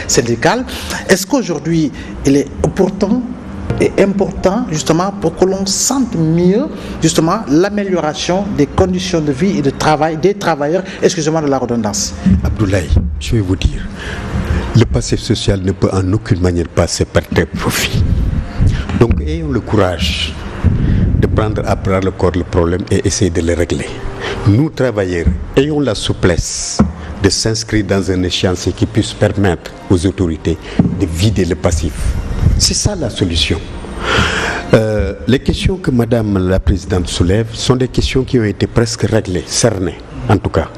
syndicale. Est-ce qu'aujourd'hui, il est opportun et important justement pour que l'on sente mieux justement l'amélioration des conditions de vie et de travail des travailleurs, excusez-moi de la redondance. Abdoulaye, je vais vous dire, le passif social ne peut en aucune manière passer par tes profits. Donc ayons le courage de prendre à bras le corps le problème et essayer de le régler. Nous, travailleurs, ayons la souplesse de s'inscrire dans un échéancier qui puisse permettre aux autorités de vider le passif. C'est ça la solution. Les questions que Madame la Présidente soulève sont des questions qui ont été presque réglées, cernées en tout cas.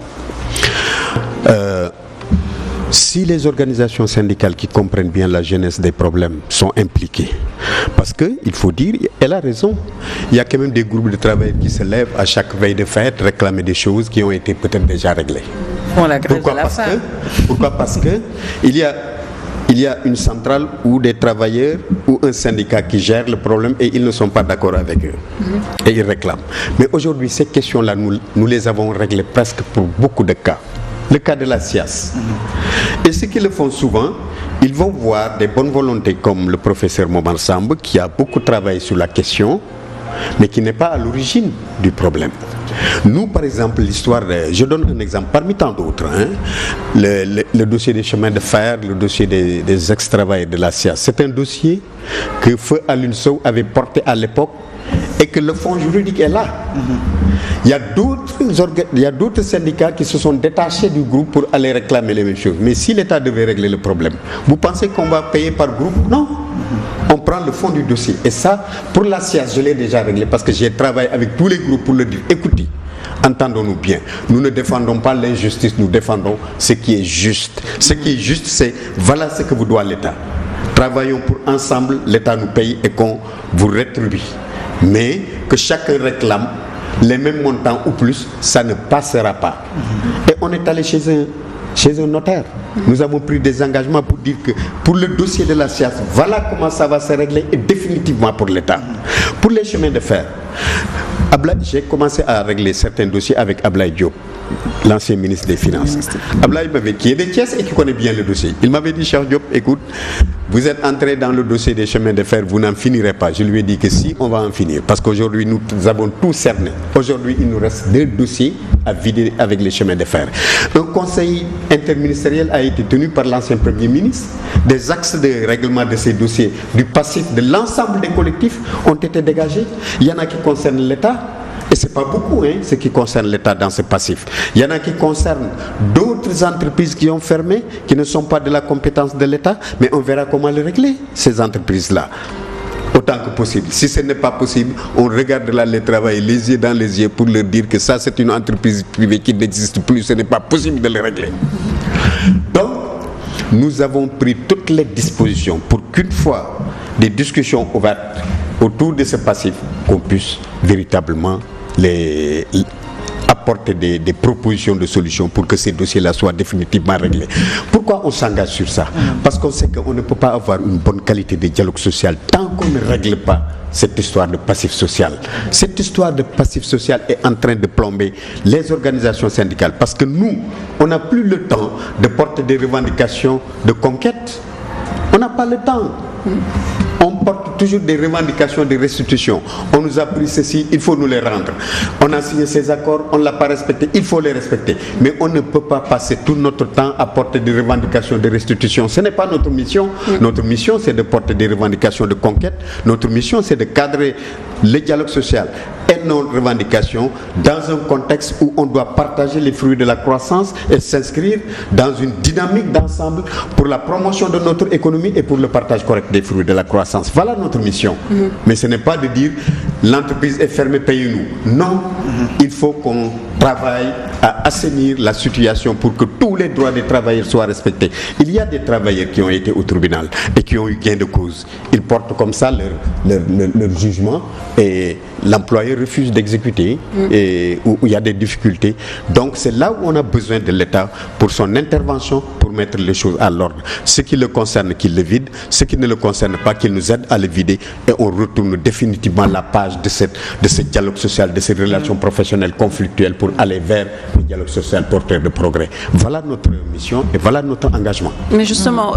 Si les organisations syndicales qui comprennent bien la genèse des problèmes sont impliquées, parce qu'il faut dire, elle a raison, il y a quand même des groupes de travail qui se lèvent à chaque veille de fête réclamer des choses qui ont été peut-être déjà réglées. Bon, la grève de la faim. Pourquoi? Parce que il y a une centrale ou des travailleurs ou un syndicat qui gère le problème et ils ne sont pas d'accord avec eux. Et ils réclament. Mais aujourd'hui, ces questions-là, nous les avons réglées presque pour beaucoup de cas. Le cas de la SIAS. Et ceux qui le font souvent, ils vont voir des bonnes volontés comme le professeur Momar Samb qui a beaucoup travaillé sur la question, mais qui n'est pas à l'origine du problème. Nous, par exemple, l'histoire, je donne un exemple parmi tant d'autres, le dossier des chemins de fer, le dossier des ex-travailleurs de la SIAS, c'est un dossier que Feu Alioune Sow avait porté à l'époque et que le fond juridique est là. Il y a d'autres syndicats qui se sont détachés du groupe pour aller réclamer les mêmes choses. Mais si l'État devait régler le problème, vous pensez qu'on va payer par groupe? Non. On prend le fond du dossier. Et ça, pour la SIAS, je l'ai déjà réglé parce que j'ai travaillé avec tous les groupes pour le dire. Écoutez, entendons-nous bien. Nous ne défendons pas l'injustice, nous défendons ce qui est juste. Ce qui est juste, c'est voilà ce que vous doit l'État. Travaillons pour ensemble, l'État nous paye et qu'on vous rétribue. Mais que chacun réclame les mêmes montants ou plus, ça ne passera pas. Et on est allé chez un notaire. Nous avons pris des engagements pour dire que pour le dossier de la SIAS, voilà comment ça va se régler et définitivement pour l'État. Pour les chemins de fer, j'ai commencé à régler certains dossiers avec Ablaye Diop, l'ancien ministre des Finances. Ablaye qui est de Thiès et qui connaît bien le dossier. Il m'avait dit, cher Diop, écoute, vous êtes entré dans le dossier des chemins de fer, vous n'en finirez pas. Je lui ai dit que si, on va en finir. Parce qu'aujourd'hui, nous avons tout cerné. Aujourd'hui, il nous reste 2 dossiers à vider avec les chemins de fer. Un conseil interministériel a été tenu par l'ancien Premier ministre. Des axes de règlement de ces dossiers, du passif de l'ensemble des collectifs ont été dégagés. Il y en a qui concernent l'État. Et ce n'est pas beaucoup ce qui concerne l'État dans ce passif. Il y en a qui concernent d'autres entreprises qui ont fermé, qui ne sont pas de la compétence de l'État, mais on verra comment les régler, ces entreprises-là, autant que possible. Si ce n'est pas possible, on regardera les travailleurs les yeux dans les yeux pour leur dire que ça, c'est une entreprise privée qui n'existe plus, ce n'est pas possible de les régler. Donc, nous avons pris toutes les dispositions pour qu'une fois des discussions ouvertes autour de ce passif, qu'on puisse véritablement apporter des propositions de solutions pour que ces dossiers-là soient définitivement réglés. Pourquoi on s'engage sur ça? Parce qu'on sait qu'on ne peut pas avoir une bonne qualité de dialogue social tant qu'on ne règle pas cette histoire de passif social. Cette histoire de passif social est en train de plomber les organisations syndicales parce que nous, on n'a plus le temps de porter des revendications de conquête. On n'a pas le temps. On porte toujours des revendications de restitution. On nous a pris ceci, il faut nous les rendre. On a signé ces accords, on ne l'a pas respecté, il faut les respecter. Mais on ne peut pas passer tout notre temps à porter des revendications de restitution. Ce n'est pas notre mission. Notre mission, c'est de porter des revendications de conquête. Notre mission, c'est de cadrer le dialogue social et nos revendications dans un contexte où on doit partager les fruits de la croissance et s'inscrire dans une dynamique d'ensemble pour la promotion de notre économie et pour le partage correct des fruits de la croissance. Voilà notre mission. Mais ce n'est pas de dire l'entreprise est fermée, payez-nous. Non, il faut qu'on travaille à assainir la situation pour que tous les droits des travailleurs soient respectés. Il y a des travailleurs qui ont été au tribunal et qui ont eu gain de cause. Ils portent comme ça leur jugement et l'employeur refuse d'exécuter et où il y a des difficultés. Donc c'est là où on a besoin de l'État pour son intervention, pour mettre les choses à l'ordre. Ce qui le concerne, qu'il le vide. Ce qui ne le concerne pas, qu'il nous aide à le vider. Et on retourne définitivement la page de ce dialogue social, de ces relations professionnelles conflictuelles pour aller vers le dialogue social porteur de progrès. Voilà notre mission et voilà notre engagement. Mais justement,